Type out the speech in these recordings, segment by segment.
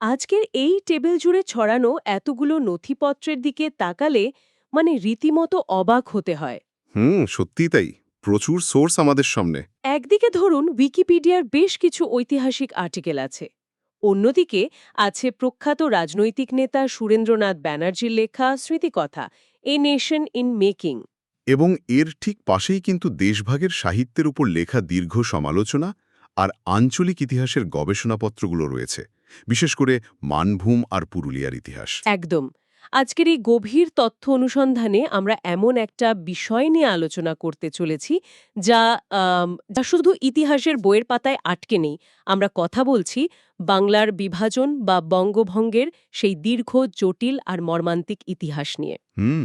আজকের এই টেবিল জুড়ে ছড়ানো এতগুলো নথিপত্রের দিকে তাকালে রীতিমতো অবাক হতে হয়। সত্যিই তাই। প্রচুর সোর্স আমাদের সামনে। একদিকে ধরুন উইকিপিডিয়ার বেশ কিছু ঐতিহাসিক আর্টিকেল আছে, অন্যদিকে আছে প্রখ্যাত রাজনৈতিক নেতা সুরেন্দ্রনাথ ব্যানার্জির লেখা স্মৃতিকথা, এ নেশন ইন মেকিং। এবং এর ঠিক পাশেই কিন্তু দেশভাগের সাহিত্যের উপর লেখা দীর্ঘ সমালোচনা আর আঞ্চলিক ইতিহাসের গবেষণাপত্রগুলো রয়েছে, বিশেষ করে মানভূম আর পুরুলিয়ার ইতিহাস। একদম। আজকের এই গভীর তথ্য অনুসন্ধানে আমরা এমন একটা বিষয় নিয়ে আলোচনা করতে চলেছি যা যা শুধু ইতিহাসের বইয়ের পাতায় আটকে নেই। আমরা কথা বলছি বাংলার বিভাজন বা বঙ্গভঙ্গের সেই দীর্ঘ, জটিল আর মর্মান্তিক ইতিহাস নিয়ে। হুম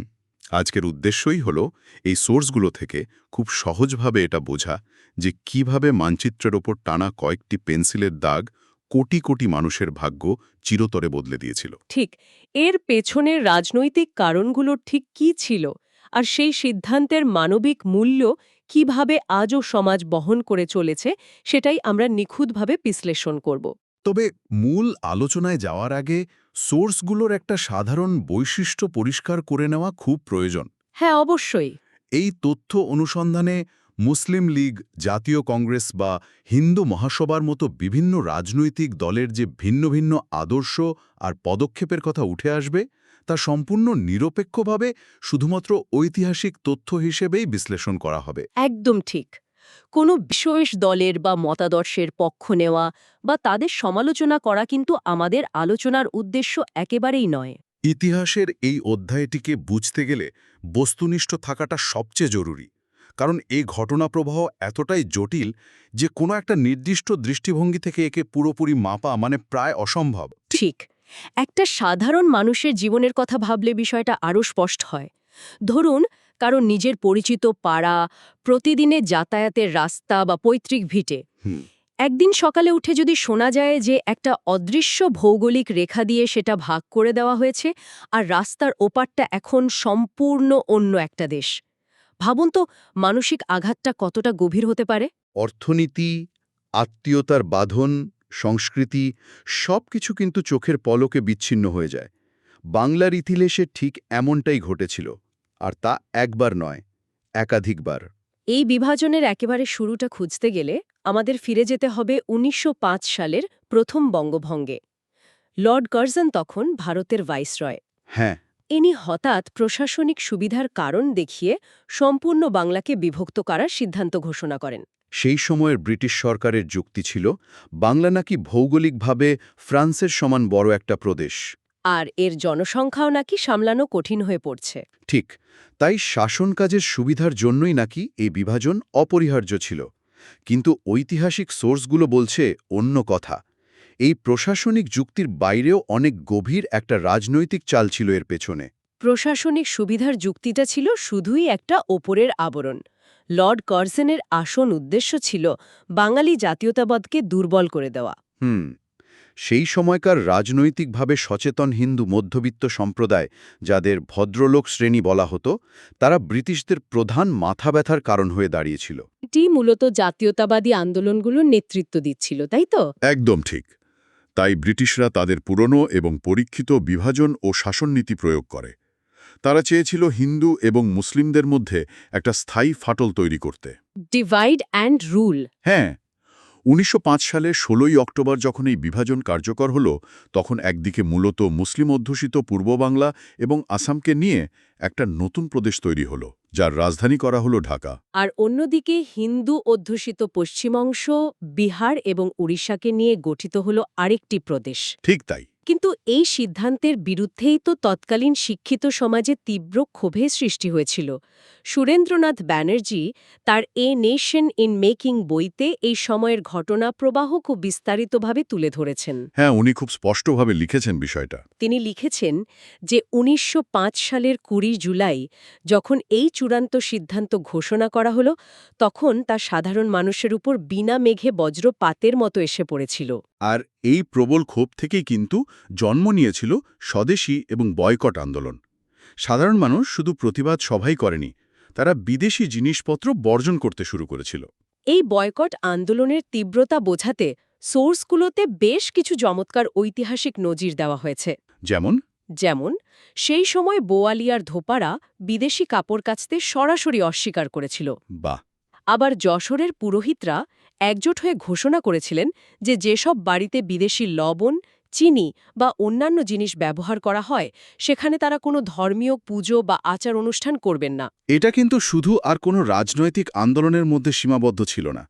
আজকের উদ্দেশ্যই হলো এই সোর্সগুলো থেকে খুব সহজভাবে এটা বোঝা যে কিভাবে মানচিত্রের ওপর টানা কয়েকটি পেন্সিলের দাগ কোটি কোটি মানুষের ভাগ্য চিরতরে বদলে দিয়েছিল। ঠিক, এর পেছনের রাজনৈতিক কারণগুলো ঠিক কী ছিল, আর সেই সিদ্ধান্তের মানবিক মূল্য কিভাবে আজও সমাজ বহন করে চলেছে, সেটাই আমরা নিখুঁতভাবে বিশ্লেষণ করব। তবে মূল আলোচনায় যাওয়ার আগে সোর্সগুলোর একটা সাধারণ বৈশিষ্ট্য পরিষ্কার করে নেওয়া খুব প্রয়োজন। হ্যাঁ, অবশ্যই। এই তথ্য অনুসন্ধানে মুসলিম লীগ, জাতীয় কংগ্রেস বা হিন্দু মহাসভার মতো বিভিন্ন রাজনৈতিক দলের যে ভিন্ন ভিন্ন আদর্শ আর পদক্ষেপের কথা উঠে আসবে, তা সম্পূর্ণ নিরপেক্ষভাবে শুধুমাত্র ঐতিহাসিক তথ্য হিসেবেই বিশ্লেষণ করা হবে। একদম ঠিক। কোনো বিশেষ দলের বা মতাদর্শের পক্ষ নেওয়া বা তাদের সমালোচনা করা কিন্তু আমাদের আলোচনার উদ্দেশ্য একেবারেই নয়। ইতিহাসের এই অধ্যায়টিকে বুঝতে গেলে বস্তুনিষ্ঠ থাকাটা সবচেয়ে জরুরি, কারণ এই ঘটনাপ্রবাহ এতটাই জটিল যে কোনো একটা নির্দিষ্ট দৃষ্টিভঙ্গি থেকে একে পুরোপুরি মাপা প্রায় অসম্ভব। ঠিক। একটা সাধারণ মানুষের জীবনের কথা ভাবলে বিষয়টা আরও স্পষ্ট হয়। ধরুন, কারো নিজের পরিচিত পাড়া, প্রতিদিনের যাতায়াতের রাস্তা বা পৈতৃক ভিটে। হুম একদিন সকালে উঠে যদি শোনা যায় যে একটা অদৃশ্য ভৌগোলিক রেখা দিয়ে সেটা ভাগ করে দেওয়া হয়েছে, আর রাস্তার ওপারটা এখন সম্পূর্ণ অন্য একটা দেশ, ভাবুন তো মানসিক আঘাতটা কতটা গভীর হতে পারে। অর্থনীতি, আত্মীয়তার বাঁধন, সংস্কৃতি সবকিছু কিন্তু চোখের পলকে বিচ্ছিন্ন হয়ে যায়। বাংলার ইতিহাসে ঠিক এমনটাই ঘটেছিল, আর তা একবার নয়, একাধিকবার। এই বিভাজনের একেবারে শুরুটা খুঁজতে গেলে আমাদের ফিরে যেতে হবে ১৯০৫ সালের প্রথম বঙ্গভঙ্গে। লর্ড কার্জন তখন ভারতের ভাইসরয়। হ্যাঁ, ইনি হঠাৎ প্রশাসনিক সুবিধার কারণ দেখিয়ে সম্পূর্ণ বাংলাকে বিভক্ত করার সিদ্ধান্ত ঘোষণা করেন। সেই সময়ের ব্রিটিশ সরকারের যুক্তি ছিল বাংলা নাকি ভৌগোলিকভাবে ফ্রান্সের সমান বড় একটা প্রদেশ। আর এর জনসংখ্যাও নাকি সামলানো কঠিন হয়ে পড়ছে। ঠিক, তাই শাসন কাজের সুবিধার জন্যই নাকি এই বিভাজন অপরিহার্য ছিল। কিন্তু ঐতিহাসিক সোর্সগুলো বলছে অন্য কথা। এই প্রশাসনিক যুক্তির বাইরেও অনেক গভীর একটা রাজনৈতিক চাল ছিল এর পেছনে। প্রশাসনিক সুবিধার যুক্তিটা ছিল শুধুই একটা ওপরের আবরণ। লর্ড কার্জনের আসল উদ্দেশ্য ছিল বাঙালি জাতীয়তাবাদকে দুর্বল করে দেওয়া। হুম সেই সময়কার রাজনৈতিকভাবে সচেতন হিন্দু মধ্যবিত্ত সম্প্রদায়, যাদের ভদ্রলোক শ্রেণী বলা হতো, তারা ব্রিটিশদের প্রধান মাথা ব্যথার কারণ হয়ে দাঁড়িয়েছিল। এটি মূলত জাতীয়তাবাদী আন্দোলনগুলোর নেতৃত্ব দিচ্ছিল, তাই তো? একদম ঠিক। তাই ব্রিটিশরা তাদের পুরনো এবং পরীক্ষিত বিভাজন ও শাসননীতি প্রয়োগ করে। তারা চেয়েছিল হিন্দু এবং মুসলিমদের মধ্যে একটা স্থায়ী ফাটল তৈরি করতে। Divide and rule. হ্যাঁ, ১৯০৫ সালে ১৬ই অক্টোবর যখন এই বিভাজন কার্যকর হল, তখন একদিকে মূলত মুসলিম অধ্যুষিত পূর্ব বাংলা এবং আসামকে নিয়ে একটা নতুন প্রদেশ তৈরি হল, যার রাজধানী করা হলো ঢাকা। আর অন্যদিকে হিন্দু অধ্যুষিত পশ্চিম অংশ, বিহার এবং উড়িষ্যাকে নিয়ে গঠিত হল আরেকটি প্রদেশ। ঠিক তাই। কিন্তু এই সিদ্ধান্তের বিরুদ্ধেই তো তৎকালীন শিক্ষিত সমাজে তীব্র ক্ষোভের সৃষ্টি হয়েছিল। সুরেন্দ্রনাথ ব্যানার্জি তার এ নেশন ইন মেকিং বইতে এই সময়ের ঘটনা প্রবাহ খুব বিস্তারিতভাবে তুলে ধরেছেন। হ্যাঁ, উনি খুব স্পষ্টভাবে লিখেছেন বিষয়টা। তিনি লিখেছেন যে ১৯০৫ সালের ২০ জুলাই যখন এই চূড়ান্ত সিদ্ধান্ত ঘোষণা করা হলো, তখন তা সাধারণ মানুষের উপর বিনা মেঘে বজ্রপাতের মতো এসে পড়েছিল। আর এই প্রবল ক্ষোভ থেকেই কিন্তু জন্ম নিয়েছিল স্বদেশী এবং বয়কট আন্দোলন। সাধারণ মানুষ শুধু প্রতিবাদ সভাই করেনি, তারা বিদেশি জিনিসপত্র বর্জন করতে শুরু করেছিল। এই বয়কট আন্দোলনের তীব্রতা বোঝাতে সোর্সগুলোতে বেশ কিছু চমৎকার ঐতিহাসিক নজির দেওয়া হয়েছে। যেমন? যেমন সেই সময় বোয়ালিয়ার ধোপারা বিদেশি কাপড় কাচতে সরাসরি অস্বীকার করেছিল। বাহ! আবার যশোরের পুরোহিতরা একজোট হয়ে ঘোষণা করেছিলেন যে যেসব বাড়িতে বিদেশি লবণ, চিনি বা অন্যান্য জিনিস ব্যবহার করা হয় সেখানে তারা কোনো ধর্মীয় পুজো বা আচার অনুষ্ঠান করবেন না। এটা কিন্তু শুধু আর কোনো রাজনৈতিক আন্দোলনের মধ্যে সীমাবদ্ধ ছিল না।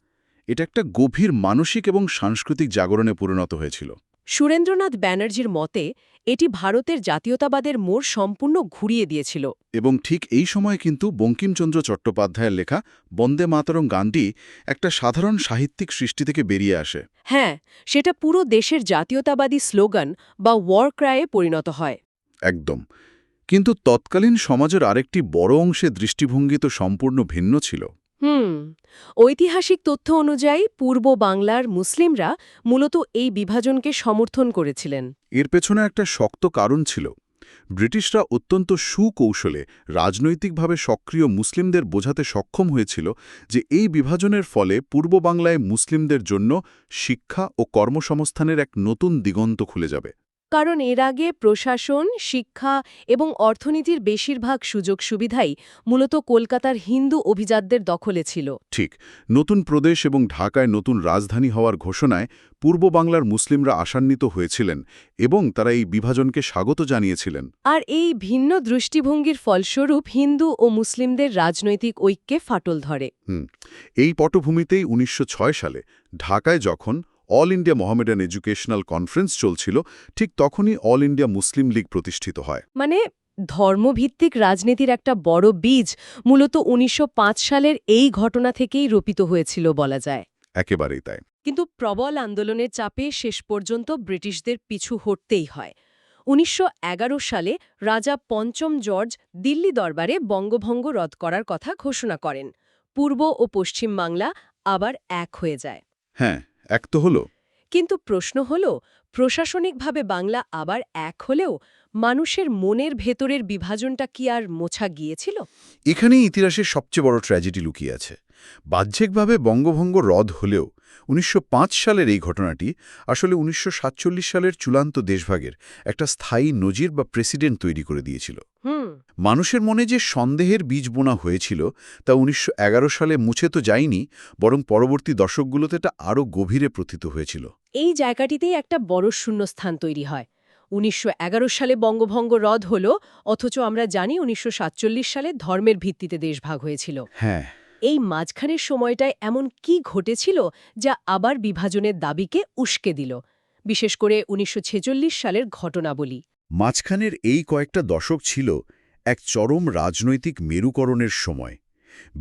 এটা একটা গভীর মানসিক এবং সাংস্কৃতিক জাগরণে পরিণত হয়েছিল। সুরেন্দ্রনাথ ব্যানার্জির মতে এটি ভারতের জাতীয়তাবাদের মোড় সম্পূর্ণ ঘুরিয়ে দিয়েছিল। এবং ঠিক এই সময় কিন্তু বঙ্কিমচন্দ্র চট্টোপাধ্যায়ের লেখা বন্দে মাতরম গানটি একটা সাধারণ সাহিত্যিক সৃষ্টি থেকে বেরিয়ে আসে। হ্যাঁ, সেটা পুরো দেশের জাতীয়তাবাদী স্লোগান বা ওয়ার ক্রায়ে পরিণত হয়। একদম। কিন্তু তৎকালীন সমাজের আরেকটি বড় অংশে দৃষ্টিভঙ্গি তো সম্পূর্ণ ভিন্ন ছিল। ঐতিহাসিক তথ্য অনুযায়ী পূর্ব বাংলার মুসলিমরা মূলত এই বিভাজনকে সমর্থন করেছিলেন। এর পেছনে একটা শক্ত কারণ ছিল। ব্রিটিশরা অত্যন্ত সুকৌশলে রাজনৈতিকভাবে সক্রিয় মুসলিমদের বোঝাতে সক্ষম হয়েছিল যে এই বিভাজনের ফলে পূর্ব বাংলায় মুসলিমদের জন্য শিক্ষা ও কর্মসংস্থানের এক নতুন দিগন্ত খুলে যাবে। কারণ এর আগে প্রশাসন, শিক্ষা এবং অর্থনীতির বেশিরভাগ সুযোগ সুবিধাই মূলত কলকাতার হিন্দু অভিজাতদের দখলে ছিল। ঠিক, নতুন প্রদেশ এবং ঢাকায় নতুন রাজধানী হওয়ার ঘোষণায় পূর্ব বাংলার মুসলিমরা আশান্বিত হয়েছিলেন এবং তারা এই বিভাজনকে স্বাগত জানিয়েছিলেন। আর এই ভিন্ন দৃষ্টিভঙ্গির ফলস্বরূপ হিন্দু ও মুসলিমদের রাজনৈতিক ঐক্যে ফাটল ধরে। এই পটভূমিতেই ১৯০৬ সালে ঢাকায় যখন all India Mohammedan educational conference চলছিল, ঠিক তখনই অল ইন্ডিয়া মুসলিম লীগ প্রতিষ্ঠিত হয়। মানে ধর্মভিত্তিক রাজনীতির একটা বড় বীজ মূলত ১৯০৫ সালের এই ঘটনা থেকেই রোপিত হয়েছিল বলা যায়। একেবারেই তাই। কিন্তু প্রবল আন্দোলনের চাপে শেষ পর্যন্ত ব্রিটিশদের পিছু হটতেই হয়। ১৯১১ সালে রাজা পঞ্চম জর্জ দিল্লি দরবারে বঙ্গভঙ্গ রদ করার কথা ঘোষণা করেন। পূর্ব ও পশ্চিম বাংলা আবার এক হয়ে যায়। হ্যাঁ, এক তো হলো। কিন্তু প্রশ্ন হল, প্রশাসনিকভাবে বাংলা আবার এক হলেও মানুষের মনের ভেতরের বিভাজনটা কি আর মোছা গিয়েছিল? এখানেই ইতিহাসের সবচেয়ে বড় ট্র্যাজেডি লুকিয়ে আছে। বাহ্যিকভাবে বঙ্গভঙ্গ রদ হলেও ১৯০৫ সালের এই ঘটনাটি আসলে ১৯৪৭ সালের চূড়ান্ত দেশভাগের একটা স্থায়ী নজির বা প্রেসিডেন্ট তৈরি করে দিয়েছিল। মানুষের মনে যে সন্দেহের বীজ বোনা হয়েছিল তা ১৯১১ সালে মুছে তো যায়নি, বরং পরবর্তী দশকগুলোতে এটা আরও গভীরে প্রথিত হয়েছিল। এই জায়গাটিতেই একটা বড় শূন্যস্থান তৈরি হয়। ১৯১১ সালে বঙ্গভঙ্গ রদ হল, অথচ আমরা জানি ১৯৪৭ সালে ধর্মের ভিত্তিতে দেশভাগ হয়েছিল। হ্যাঁ, এই মাঝখানের সময়টায় এমন কি ঘটেছিল যা আবার বিভাজনের দাবিকে উস্কে দিল? বিশেষ করে ১৯৪৬ সালের ঘটনাবলী। মাঝখানের এই কয়েকটা দশক ছিল এক চরম রাজনৈতিক মেরুকরণের সময়।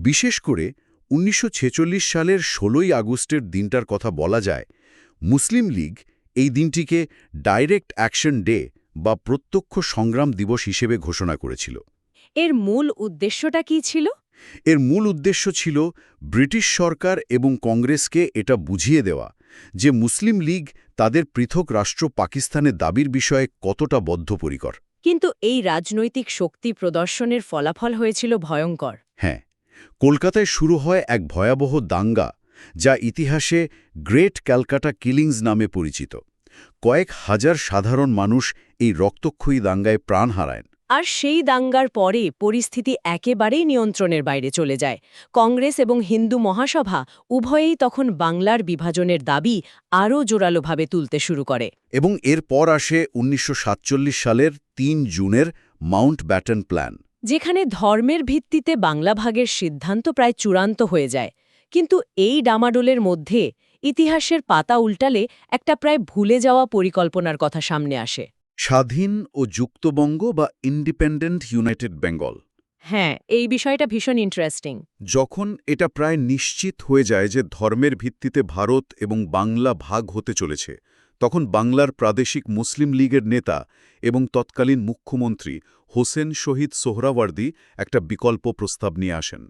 বিশেষ করে ১৯৪৬ সালের ১৬ই আগস্টের দিনটার কথা বলা যায়। মুসলিম লীগ এই দিনটিকে ডাইরেক্ট অ্যাকশন ডে বা প্রত্যক্ষ সংগ্রাম দিবস হিসেবে ঘোষণা করেছিল। এর মূল উদ্দেশ্যটা কী ছিল? এর মূল উদ্দেশ্য ছিল ব্রিটিশ সরকার এবং কংগ্রেসকে এটা বুঝিয়ে দেওয়া যে মুসলিম লীগ তাদের পৃথক রাষ্ট্র পাকিস্তানের দাবির বিষয়ে কতটা বদ্ধপরিকর। কিন্তু এই রাজনৈতিক শক্তি প্রদর্শনের ফলাফল হয়েছিল ভয়ঙ্কর। হ্যাঁ, কলকাতায় শুরু হয় এক ভয়াবহ দাঙ্গা, যা ইতিহাসে গ্রেট ক্যালকাটা কিলিংস নামে পরিচিত। কয়েক হাজার সাধারণ মানুষ এই রক্তক্ষয়ী দাঙ্গায় প্রাণ হারায়। আর সেই দাঙ্গার পরে পরিস্থিতি একেবারেই নিয়ন্ত্রণের বাইরে চলে যায়। কংগ্রেস এবং হিন্দু মহাসভা উভয়েই তখন বাংলার বিভাজনের দাবি আরও জোরালোভাবে তুলতে শুরু করে। এবং এরপর আসে ১৯৪৭ সালের ৩ জুনের মাউন্ট ব্যাটেন প্ল্যান, যেখানে ধর্মের ভিত্তিতে বাংলা ভাগের সিদ্ধান্ত প্রায় চূড়ান্ত হয়ে যায়। কিন্তু এই ডামাডোলের মধ্যে ইতিহাসের পাতা উল্টালে একটা প্রায় ভুলে যাওয়া পরিকল্পনার কথা সামনে আসে। স্বাধীন ও যুক্তবঙ্গ বা ইন্ডিপেন্ডেন্ট ইউনাইটেড বেঙ্গল। হ্যাঁ, এই বিষয়টা ভীষণ ইন্টারেস্টিং। যখন এটা প্রায় নিশ্চিত হয়ে যায় যে ধর্মের ভিত্তিতে ভারত এবং বাংলা ভাগ হতে চলেছে, তখন বাংলার প্রাদেশিক মুসলিম লীগের নেতা এবং তৎকালীন মুখ্যমন্ত্রী হোসেন শহীদ সোহরাওয়ার্দী একটা বিকল্প প্রস্তাব নিয়ে আসেন।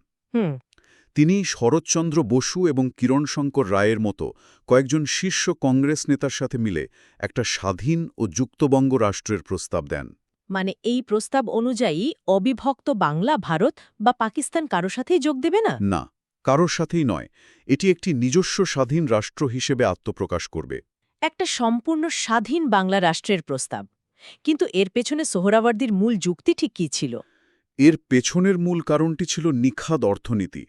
তিনি শরৎচন্দ্র বসু এবং কিরণশঙ্কর রায়ের মতো কয়েকজন শীর্ষ কংগ্রেস নেতার সাথে মিলে একটা স্বাধীন ও যুক্তবঙ্গ রাষ্ট্রের প্রস্তাব দেন। মানে এই প্রস্তাব অনুযায়ী অবিভক্ত বাংলা ভারত বা পাকিস্তান কারো সাথেই যোগ দেবে না? না, কারোর সাথেই নয়, এটি একটি নিজস্ব স্বাধীন রাষ্ট্র হিসেবে আত্মপ্রকাশ করবে। একটা সম্পূর্ণ স্বাধীন বাংলা রাষ্ট্রের প্রস্তাব। কিন্তু এর পেছনে সোহরাওয়ার্দীর মূল যুক্তি ঠিক কী ছিল? এর পেছনের মূল কারণটি ছিল নিখাদ অর্থনীতি।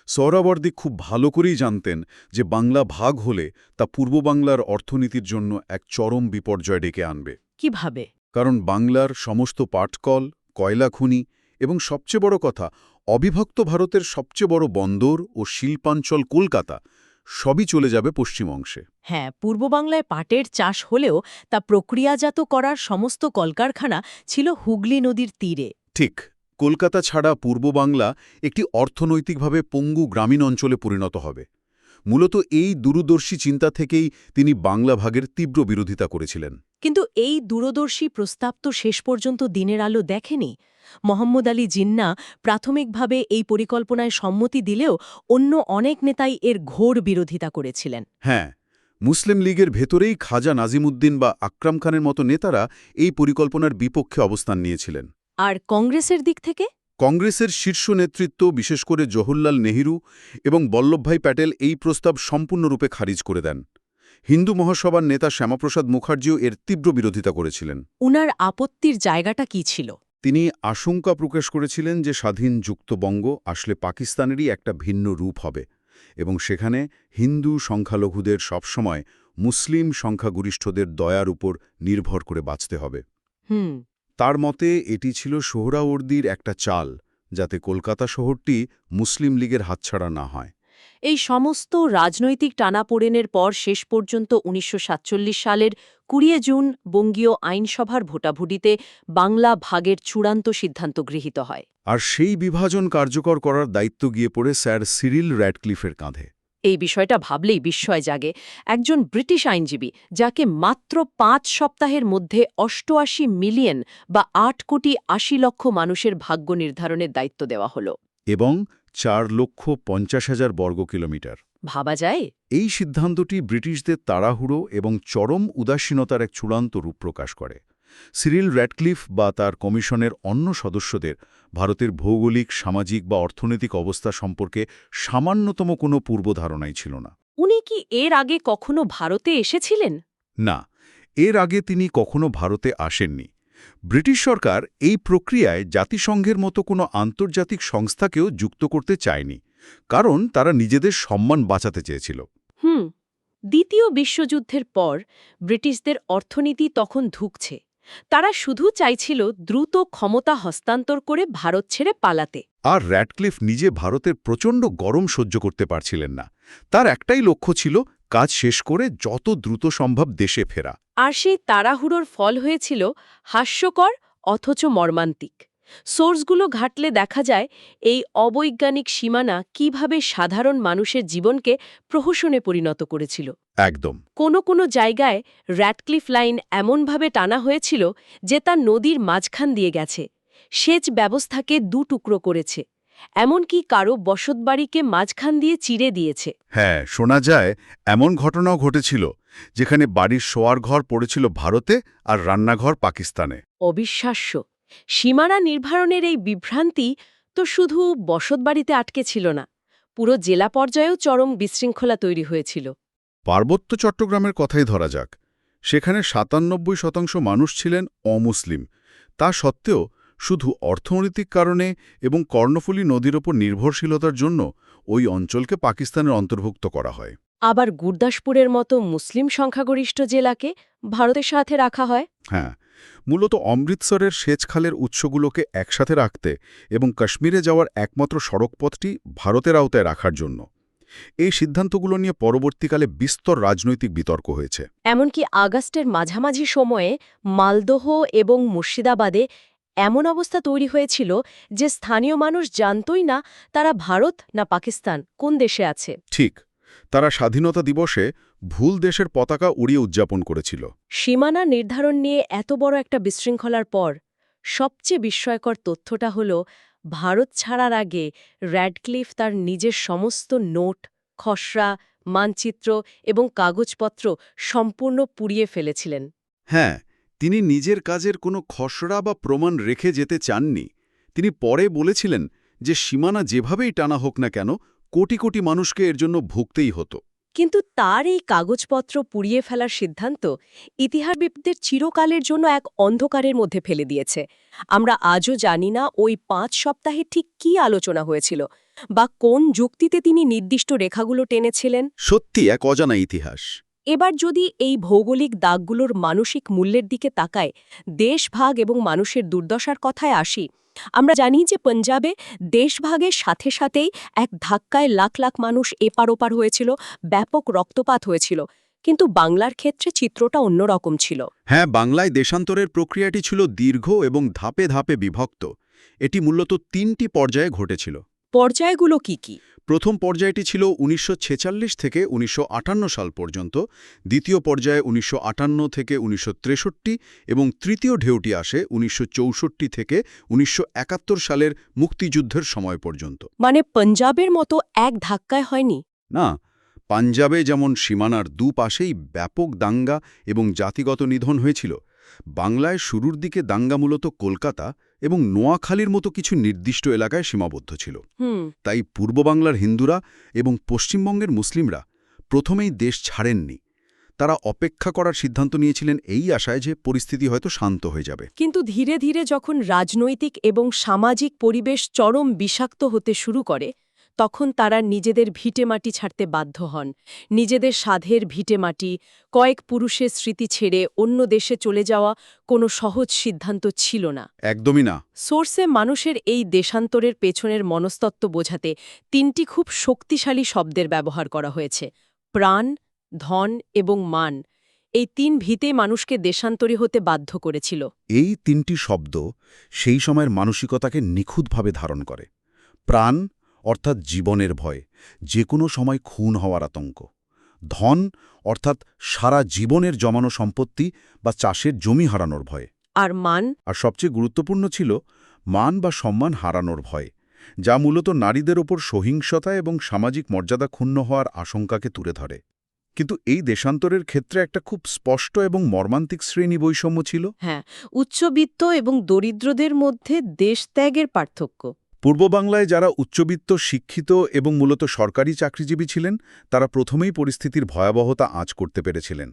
সোহরাওয়ার্দী খুব ভালো করেই জানতেন যে বাংলা ভাগ হলে তা পূর্ব বাংলার অর্থনীতির জন্য এক চরম বিপর্যয় ডেকে আনবে। কিভাবে? কারণ বাংলার সমস্ত পাটকল, কয়লা খনি এবং সবচেয়ে বড় কথা, অবিভক্ত ভারতের সবচেয়ে বড় বন্দর ও শিল্পাঞ্চল কলকাতা সবই চলে যাবে পশ্চিম অংশে। হ্যাঁ, পূর্ব বাংলায় পাটের চাষ হলেও তা প্রক্রিয়াজাত করার সমস্ত কলকারখানা ছিল হুগলি নদীর তীরে। ঠিক, কলকাতা ছাড়া পূর্ব বাংলা একটি অর্থনৈতিকভাবে পঙ্গু গ্রামীণ অঞ্চলে পরিণত হবে। মূলত এই দূরদর্শী চিন্তা থেকেই তিনি বাংলা ভাগের তীব্র বিরোধিতা করেছিলেন। কিন্তু এই দূরদর্শী প্রস্তাব তো শেষ পর্যন্ত দিনের আলো দেখেনি। মোহাম্মদ আলী জিন্নাহ প্রাথমিকভাবে এই পরিকল্পনায় সম্মতি দিলেও অন্য অনেক নেতাই এর ঘোর বিরোধিতা করেছিলেন। হ্যাঁ, মুসলিম লীগের ভেতরেই খাজা নাজিমুদ্দিন বা আকরাম খানের মতো নেতারা এই পরিকল্পনার বিপক্ষে অবস্থান নিয়েছিলেন। আর কংগ্রেসের দিক থেকে? কংগ্রেসের শীর্ষ নেতৃত্ব, বিশেষ করে জওহরলাল নেহরু এবং বল্লভভাই প্যাটেল এই প্রস্তাব সম্পূর্ণরূপে খারিজ করে দেন। হিন্দু মহাসভার নেতা শ্যামাপ্রসাদ মুখার্জিও এর তীব্র বিরোধিতা করেছিলেন। উনার আপত্তির জায়গাটা কি ছিল? তিনি আশঙ্কা প্রকাশ করেছিলেন যে স্বাধীন যুক্তবঙ্গ আসলে পাকিস্তানেরই একটা ভিন্ন রূপ হবে এবং সেখানে হিন্দু সংখ্যালঘুদের সবসময় মুসলিম সংখ্যাগরিষ্ঠদের দয়ার উপর নির্ভর করে বাঁচতে হবে। হুম। তার মতে এটি ছিল সোহরাওয়ার্দীর একটা চাল, যাতে কলকাতা শহরটি মুসলিম লীগের হাতছাড়া না হয়। এই সমস্ত রাজনৈতিক টানাপোড়েনের পর শেষ পর্যন্ত ১৯৪৭ সালের ২০ জুন বঙ্গীয় আইনসভার ভোটাভুটিতে বাংলা ভাগের চূড়ান্ত সিদ্ধান্ত গৃহীত হয়। আর সেই বিভাজন কার্যকর করার দায়িত্ব গিয়ে পড়ে স্যার সিরিল র্যাডক্লিফের কাঁধে। এই বিষয়টা ভাবলেই বিস্ময় জাগে। একজন ব্রিটিশ আইনজীবী, যাকে মাত্র ৫ সপ্তাহের মধ্যে ৮৮ মিলিয়ন বা ৮,৮০,০০,০০০ মানুষের ভাগ্য নির্ধারণের দায়িত্ব দেওয়া হলো। এবং ৪,৫০,০০০ বর্গ কিলোমিটার। ভাবা যায়? এই সিদ্ধান্তটি ব্রিটিশদের তাড়াহুড়ো এবং চরম উদাসীনতার এক চূড়ান্ত রূপ প্রকাশ করে। সিরিল র্যাডক্লিফ বা তার কমিশনের অন্য সদস্যদের ভারতের ভৌগোলিক, সামাজিক বা অর্থনৈতিক অবস্থা সম্পর্কে সামান্যতম কোনো পূর্বধারণাই ছিল না। উনি কি এর আগে কখনো ভারতে এসেছিলেন? না, এর আগে তিনি কখনো ভারতে আসেননি। ব্রিটিশ সরকার এই প্রক্রিয়ায় জাতিসংঘের মতো কোনো আন্তর্জাতিক সংস্থাকেও যুক্ত করতে চায়নি, কারণ তারা নিজেদের সম্মান বাঁচাতে চেয়েছিল। দ্বিতীয় বিশ্বযুদ্ধের পর ব্রিটিশদের অর্থনীতি তখন ধুঁকছে। তারা শুধু চাইছিল দ্রুত ক্ষমতা হস্তান্তর করে ভারত ছেড়ে পালাতে। আর র্যাডক্লিফ নিজে ভারতের প্রচণ্ড গরম সহ্য করতে পারছিলেন না। তার একটাই লক্ষ্য ছিল কাজ শেষ করে যত দ্রুত সম্ভব দেশে ফেরা। আর সেই তাড়াহুড়োর ফল হয়েছিল হাস্যকর অথচ মর্মান্তিক। সোর্সগুলো ঘাটলে দেখা যায় এই অবৈজ্ঞানিক সীমানা কিভাবে সাধারণ মানুষের জীবনকে প্রহসনে পরিণত করেছিল। একদম। কোনো জায়গায় র্যাডক্লিফ লাইন এমনভাবে টানা হয়েছিল যে তা নদীর মাঝখান দিয়ে গেছে, সেচ ব্যবস্থাকে দুটুকরো করেছে, এমনকি কারো বসতবাড়িকে মাঝখান দিয়ে চিরে দিয়েছে। হ্যাঁ, শোনা যায় এমন ঘটনাও ঘটেছিল যেখানে বাড়ির শোয়ার ঘর পড়েছিল ভারতে আর রান্নাঘর পাকিস্তানে। অবিশ্বাস্য! সীমানা নির্ধারণের এই বিভ্রান্তি তো শুধু বসতবাড়িতে আটকে ছিল না, পুরো জেলা পর্যায়েও চরম বিশৃঙ্খলা তৈরি হয়েছিল। পার্বত্য চট্টগ্রামের কথাই ধরা যাক। সেখানে ৯৭% মানুষ ছিলেন অমুসলিম। তা সত্ত্বেও শুধু অর্থনৈতিক কারণে এবং কর্ণফুলী নদীর ওপর নির্ভরশীলতার জন্য ওই অঞ্চলকে পাকিস্তানের অন্তর্ভুক্ত করা হয়। আবার গুরদাসপুরের মতো মুসলিম সংখ্যাগরিষ্ঠ জেলাকে ভারতের সাথে রাখা হয়। হ্যাঁ, মূলত অমৃতসরের সেচখালের উৎসগুলোকে একসাথে রাখতে এবং কাশ্মীরে যাওয়ার একমাত্র সড়কপথটি ভারতের আওতায় রাখার জন্য। এই সিদ্ধান্তগুলো নিয়ে পরবর্তীকালে বিস্তর রাজনৈতিক বিতর্ক হয়েছে। এমনকি আগস্টের মাঝামাঝি সময়ে মালদহ এবং মুর্শিদাবাদে এমন অবস্থা তৈরি হয়েছিল যে স্থানীয় মানুষ জানতই না তারা ভারত না পাকিস্তান কোন দেশে আছে। ঠিক, তারা স্বাধীনতা দিবসে ভুল দেশের পতাকা উড়িয়ে উদযাপন করেছিল। সীমানা নির্ধারণ নিয়ে এত বড় একটা বিশৃঙ্খলার পর সবচেয়ে বিস্ময়কর তথ্যটা হল, ভারত ছাড়ার আগে র্যাডক্লিফ তার নিজের সমস্ত নোট, খসড়া, মানচিত্র এবং কাগজপত্র সম্পূর্ণ পুড়িয়ে ফেলেছিলেন। হ্যাঁ, তিনি নিজের কাজের কোনো খসড়া বা প্রমাণ রেখে যেতে চাননি। তিনি পরে বলেছিলেন যে সীমানা যেভাবেই টানা হোক না কেন, কোটি কোটি মানুষকে এর জন্য ভুগতেই হতো। কিন্তু তার এই কাগজপত্র পুড়িয়ে ফেলার সিদ্ধান্ত ইতিহাসবিদদের চিরকালের জন্য এক অন্ধকারের মধ্যে ফেলে দিয়েছে। আমরা আজও জানি না ওই 5 সপ্তাহে ঠিক কী আলোচনা হয়েছিল বা কোন যুক্তিতে তিনি নির্দিষ্ট রেখাগুলো টেনেছিলেন। সত্যি এক অজানা ইতিহাস। এবার যদি এই ভৌগোলিক দাগগুলোর মানসিক মূল্যের দিকে তাকায়, দেশভাগ এবং মানুষের দুর্দশার কথায় আসি, আমরা জানি যে পঞ্জাবে দেশভাগের সাথে সাথেই এক ধাক্কায় লাখ লাখ মানুষ এপার ওপার হয়েছিল, ব্যাপক রক্তপাত হয়েছিল। কিন্তু বাংলার ক্ষেত্রে চিত্রটা অন্যরকম ছিল। হ্যাঁ, বাংলায় দেশান্তরের প্রক্রিয়াটি ছিল দীর্ঘ এবং ধাপে ধাপে বিভক্ত। এটি মূলত 3টি পর্যায়ে ঘটেছিল। পর্যায়গুলো কি কি? প্রথম পর্যায়টি ছিল ১৯৪৬ থেকে ১৯৫৮ সাল পর্যন্ত, দ্বিতীয় পর্যায়ে ১৯৫৮ থেকে ১৯৬৩ এবং তৃতীয় ঢেউটি আসে ১৯৬৪ থেকে ১৯৭১ সালের মুক্তিযুদ্ধের সময় পর্যন্ত। মানে পঞ্জাবের মতো এক ধাক্কায় হয়নি? না, পাঞ্জাবে যেমন সীমানার দুপাশেই ব্যাপক দাঙ্গা এবং জাতিগত নিধন হয়েছিল, বাংলায় শুরুর দিকে দাঙ্গা মূলত কলকাতা এবং নোয়াখালীর মতো কিছু নির্দিষ্ট এলাকায় সীমাবদ্ধ ছিল। তাই পূর্ব বাংলার হিন্দুরা এবং পশ্চিমবঙ্গের মুসলিমরা প্রথমেই দেশ ছাড়েননি। তারা অপেক্ষা করার সিদ্ধান্ত নিয়েছিলেন এই আশায় যে পরিস্থিতি হয়তো শান্ত হয়ে যাবে। কিন্তু ধীরে ধীরে যখন রাজনৈতিক এবং সামাজিক পরিবেশ চরম বিষাক্ত হতে শুরু করে, তখন তারা নিজেদের ভিটেমাটি ছাড়তে বাধ্য হন। নিজেদের সাধের ভিটেমাটি, কয়েক পুরুষের স্মৃতি ছেড়ে অন্য দেশে চলে যাওয়া কোনো সহজ সিদ্ধান্ত ছিল না। একদমই না। সোর্সে মানুষের এই দেশান্তরের পেছনের মনস্তত্ত্ব বোঝাতে 3টি খুব শক্তিশালী শব্দের ব্যবহার করা হয়েছে: প্রাণ, ধন এবং মান। এই 3 ভিতে মানুষকে দেশান্তরী হতে বাধ্য করেছিল। এই 3টি শব্দ সেই সময়ের মানসিকতাকে নিখুঁতভাবে ধারণ করে। প্রাণ অর্থাৎ জীবনের ভয়, যে কোনো সময় খুন হওয়ার আতঙ্ক। ধন অর্থাৎ সারা জীবনের জমানো সম্পত্তি বা চাষের জমি হারানোর ভয়। আর মান? আর সবচেয়ে গুরুত্বপূর্ণ ছিল মান বা সম্মান হারানোর ভয়, যা মূলত নারীদের ওপর সহিংসতা এবং সামাজিক মর্যাদা ক্ষুণ্ণ হওয়ার আশঙ্কাকে তুলে ধরে। কিন্তু এই দেশান্তরের ক্ষেত্রে একটা খুব স্পষ্ট এবং মর্মান্তিক শ্রেণী বৈষম্য ছিল। হ্যাঁ, উচ্চবিত্ত এবং দরিদ্রদের মধ্যে দেশত্যাগের পার্থক্য। পূর্ব বাংলায় যারা উচ্চবিত্ত, শিক্ষিত এবং মূলত সরকারি চাকরিজীবী ছিলেন, তারা প্রথমেই পরিস্থিতির ভয়াবহতা আঁচ করতে পেরেছিলেন।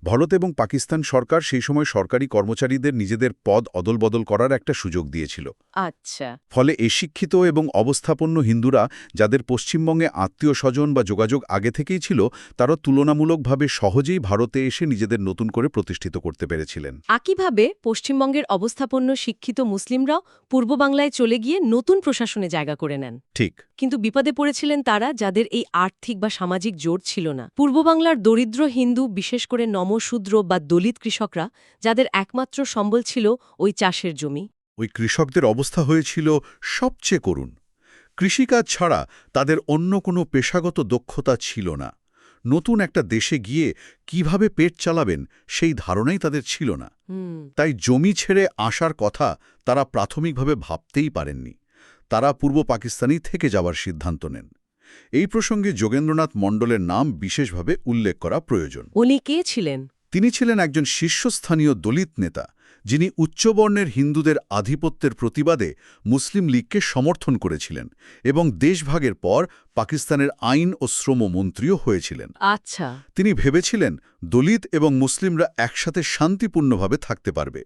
ভারত এবং পাকিস্তান সরকার সেই সময় সরকারি কর্মচারীদের নিজেদের পদ অদলবদল করার একটা সুযোগ দিয়েছিল। আচ্ছা। ফলে এই শিক্ষিত এবং অবস্থাপন্ন হিন্দুরা, যাদের পশ্চিমবঙ্গে আত্মীয় স্বজন বা যোগাযোগ আগে থেকেই ছিল, তারা তুলনামূলকভাবে সহজেই ভারতে এসে নিজেদের নতুন করে প্রতিষ্ঠিত করতে পেরেছিলেন। একইভাবে পশ্চিমবঙ্গের অবস্থাপন্ন শিক্ষিত মুসলিমরাও পূর্ব বাংলায় চলে গিয়ে নতুন প্রশাসনে জায়গা করে নেন। ঠিক। কিন্তু বিপদে পড়েছিলেন তারা, যাদের এই আর্থিক বা সামাজিক জোর ছিল না। পূর্ব বাংলার দরিদ্র হিন্দু, বিশেষ করে নমশূদ্র বা দলিত কৃষকরা, যাদের একমাত্র সম্বল ছিল ওই চাষের জমি। ওই কৃষকদের অবস্থা হয়েছিল সবচেয়ে করুণ। কৃষিকাজ ছাড়া তাদের অন্য কোনো পেশাগত দক্ষতা ছিল না। নতুন একটা দেশে গিয়ে কিভাবে পেট চালাবেন সেই ধারণাই তাদের ছিল না। তাই জমি ছেড়ে আসার কথা তারা প্রাথমিকভাবে ভাবতেই পারেননি। তারা পূর্ব পাকিস্তানেই থেকে যাওয়ার সিদ্ধান্ত নেন। এই প্রসঙ্গে যোগেন্দ্রনাথ মণ্ডলের নাম বিশেষভাবে উল্লেখ করা প্রয়োজন। উনি কে ছিলেন? তিনি ছিলেন একজন শীর্ষস্থানীয় দলিত নেতা, যিনি উচ্চবর্ণের হিন্দুদের আধিপত্যের প্রতিবাদে মুসলিম লীগকে সমর্থন করেছিলেন এবং দেশভাগের পর পাকিস্তানের আইন ও শ্রম মন্ত্রীও হয়েছিলেন। আচ্ছা। তিনি ভেবেছিলেন দলিত এবং মুসলিমরা একসাথে শান্তিপূর্ণভাবে থাকতে পারবে।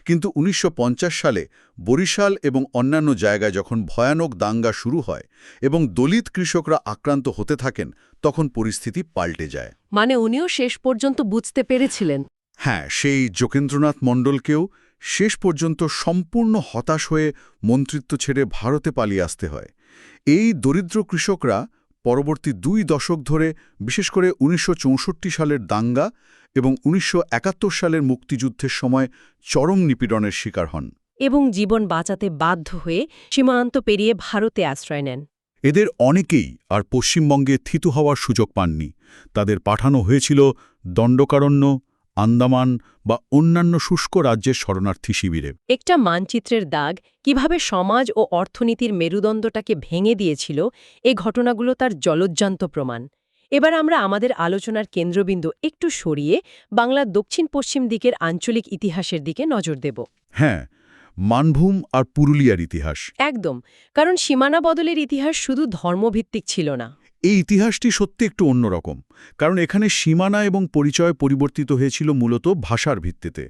কিন্তু ১৯৫০ সালে বরিশাল এবং অন্যান্য জায়গায় যখন ভয়ানক দাঙ্গা শুরু হয় এবং দলিত কৃষকরা আক্রান্ত হতে থাকেন, তখন পরিস্থিতি পাল্টে যায়। মানে উনিও শেষ পর্যন্ত বুঝতে পেরেছিলেন। হ্যাঁ, সেই যোগেন্দ্রনাথ মণ্ডলকেও শেষ পর্যন্ত সম্পূর্ণ হতাশ হয়ে মন্ত্রিত্ব ছেড়ে ভারতে পালিয়ে আসতে হয়। এই দরিদ্র কৃষকরা পরবর্তী 2 দশক ধরে, বিশেষ করে ১৯৬৪ সালের দাঙ্গা এবং ১৯৭১ সালের মুক্তিযুদ্ধের সময় চরম নিপীড়নের শিকার হন এবং জীবন বাঁচাতে বাধ্য হয়ে সীমান্ত পেরিয়ে ভারতে আশ্রয় নেন। এদের অনেকেই আর পশ্চিমবঙ্গে থিতু হওয়ার সুযোগ পাননি। তাদের পাঠানো হয়েছিল দণ্ডকারণ্য, আন্দামান বা অন্যান্য শুষ্ক রাজ্যের শরণার্থী শিবিরে। একটা মানচিত্রের দাগ কিভাবে সমাজ ও অর্থনীতির মেরুদণ্ডটাকে ভেঙে দিয়েছিল, এই ঘটনাগুলো তার জলজ্জান্ত প্রমাণ। এবার আমরা আমাদের আলোচনার কেন্দ্রবিন্দু একটু সরিয়ে বাংলার দক্ষিণ-পশ্চিম দিকের আঞ্চলিক ইতিহাসের দিকে নজর দেব। হ্যাঁ, মানভূম আর পুরুলিয়ার ইতিহাস। একদম, কারণ সীমানা বদলের ইতিহাস শুধু ধর্মভিত্তিক ছিল না। এই ইতিহাসটি সত্যি একটু অন্যরকম, কারণ এখানে সীমানা এবং পরিচয় পরিবর্তিত হয়েছিল মূলত ভাষার ভিত্তিতে।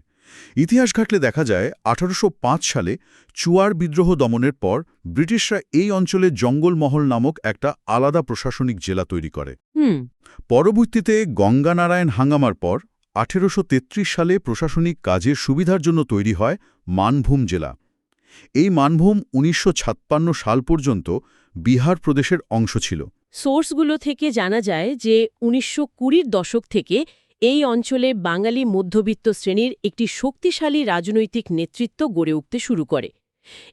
ইতিহাস ঘাটলে দেখা যায় 1805 সালে চুয়ার বিদ্রোহ দমনের পর ব্রিটিশরা এই অঞ্চলে জঙ্গলমহল নামক একটা আলাদা প্রশাসনিক জেলা তৈরি করে। পরবর্তীতে গঙ্গানারায়ণ হাঙ্গামার পর 1833 সালে প্রশাসনিক কাজের সুবিধার জন্য তৈরি হয় মানভূম জেলা। এই মানভূম 1956 সাল পর্যন্ত বিহার প্রদেশের অংশ ছিল। সোর্সগুলো থেকে জানা যায় যে 1920-র দশক থেকে এই অঞ্চলে বাঙালি মধ্যবিত্ত শ্রেণীর একটি শক্তিশালী রাজনৈতিক নেতৃত্ব গড়ে উঠতে শুরু করে।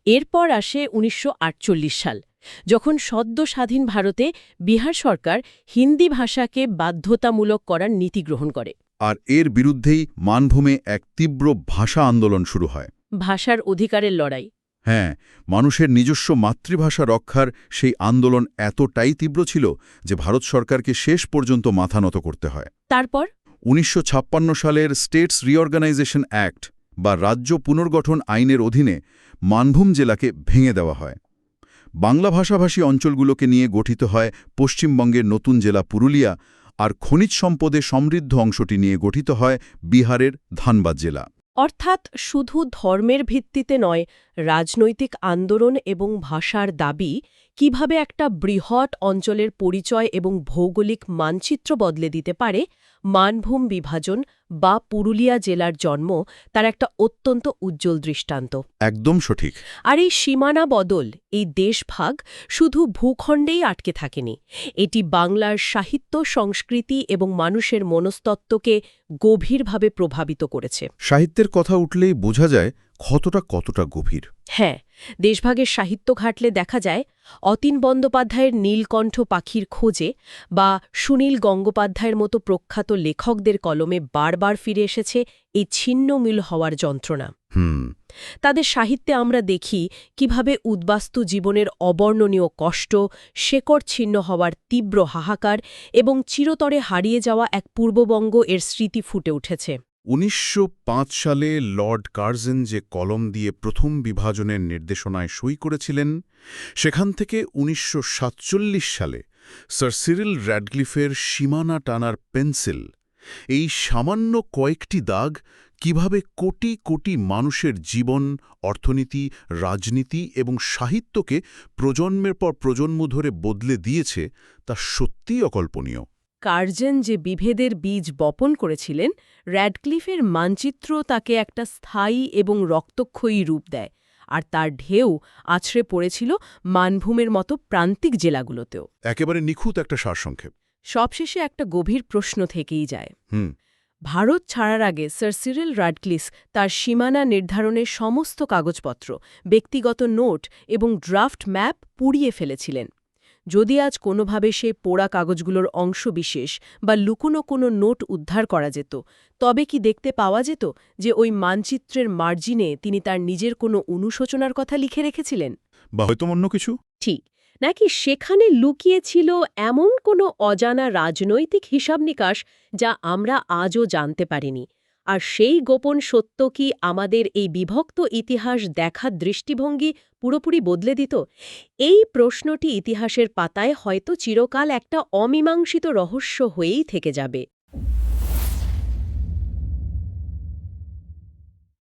এরপর আসে 1948 সাল, যখন সদ্য স্বাধীন ভারতে বিহার সরকার হিন্দি ভাষাকে বাধ্যতামূলক করার নীতি গ্রহণ করে। আর এর বিরুদ্ধেই মানভূমে এক তীব্র ভাষা আন্দোলন শুরু হয়। ভাষার অধিকারের লড়াই। হ্যাঁ, মানুষের নিজস্ব মাতৃভাষা রক্ষার সেই আন্দোলন এতটাই তীব্র ছিল যে ভারত সরকারকে শেষ পর্যন্ত মাথা নত করতে হয়। তারপর 1956 সালের স্টেটস রিঅর্গানাইজেশন অ্যাক্ট বা রাজ্য পুনর্গঠন আইনের অধীনে মানভূম জেলাকে ভেঙে দেওয়া হয়। বাংলা ভাষাভাষী অঞ্চলগুলোকে নিয়ে গঠিত হয় পশ্চিমবঙ্গের নতুন জেলা পুরুলিয়া, আর খনিজ সম্পদে সমৃদ্ধ অংশটি নিয়ে গঠিত হয় বিহারের ধানবাদ জেলা। অর্থাৎ শুধু ধর্মের ভিত্তিতে নয়, রাজনৈতিক আন্দোলন এবং ভাষার দাবি কিভাবে একটা বৃহৎ অঞ্চলের পরিচয় এবং ভৌগোলিক মানচিত্র বদলে দিতে পারে, মানভূম বিভাজন বা পুরুলিয়া জেলার জন্ম তার একটা অত্যন্ত উজ্জ্বল দৃষ্টান্ত। একদম সঠিক। আর এই সীমানা বদল, এই দেশভাগ শুধু ভূখণ্ডেই আটকে থাকেনি, এটি বাংলার সাহিত্য, সংস্কৃতি এবং মানুষের মনস্তত্ত্বকে গভীরভাবে প্রভাবিত করেছে। সাহিত্যের কথা উঠলেই বোঝা যায় কতটা গভীর। হ্যাঁ, দেশভাগের সাহিত্য ঘাটলে দেখা যায় অতীন বন্দ্যোপাধ্যায়ের নীলকণ্ঠ পাখির খোঁজে বা সুনীল গঙ্গোপাধ্যায়ের মতো প্রখ্যাত লেখকদের কলমে বারবার ফিরে এসেছে এই ছিন্নমিল হওয়ার যন্ত্রণা। তাদের সাহিত্যে আমরা দেখি কিভাবে উদ্বাস্তু জীবনের অবর্ণনীয় কষ্ট, শেকড় ছিন্ন হওয়ার তীব্র হাহাকার এবং চিরতরে হারিয়ে যাওয়া এক পূর্ববঙ্গ এর স্মৃতি ফুটে উঠেছে। 1905 সালে লর্ড কার্জন যে কলম দিয়ে প্রথম বিভাজনের নির্দেশনায় সই করেছিলেন, সেখান থেকে 1947 সালে স্যার সিরিল র্যাডক্লিফের সীমানা টানার পেন্সিল, এই সামান্য কয়েকটি দাগ কিভাবে কোটি কোটি মানুষের জীবন, অর্থনীতি, রাজনীতি এবং সাহিত্যকে প্রজন্মের পর প্রজন্ম ধরে বদলে দিয়েছে, তা সত্যিই অকল্পনীয়। কার্জন যে বিভেদের বীজ বপন করেছিলেন, র্যাডক্লিফের মানচিত্র তাকে একটা স্থায়ী এবং রক্তক্ষয়ী রূপ দেয়, আর তার ঢেউ আছড়ে পড়েছিল মানভূমের মতো প্রান্তিক জেলাগুলোতেও। একেবারে নিখুঁত একটা সারসংক্ষেপ। সবশেষে একটা গভীর প্রশ্ন থেকেই যায়। ভারত ছাড়ার আগে স্যার সিরিল র্যাডক্লিফ তার সীমানা নির্ধারণের সমস্ত কাগজপত্র, ব্যক্তিগত নোট এবং ড্রাফট ম্যাপ পুড়িয়ে ফেলেছিলেন। যদি আজ কোনোভাবে সেই পোড়া কাগজগুলোর অংশবিশেষ বা লুকোনো কোনো নোট উদ্ধার করা যেত, তবে কি দেখতে পাওয়া যেত যে ওই মানচিত্রের মার্জিনে তিনি তার নিজের কোনো অনুশোচনার কথা লিখে রেখেছিলেন? বা হয়তো অন্য কিছু? ঠিক, নাকি সেখানে লুকিয়ে ছিল এমন কোনো অজানা রাজনৈতিক হিসাব-নিকাশ যা আমরা আজও জানতে পারিনি? আর সেই গোপন সত্য কি আমাদের এই বিভক্ত ইতিহাস দেখার দৃষ্টিভঙ্গি পুরোপুরি বদলে দিত? এই প্রশ্নটি ইতিহাসের পাতায় হয়তো চিরকাল একটা অমীমাংসিত রহস্য হয়েই থেকে যাবে।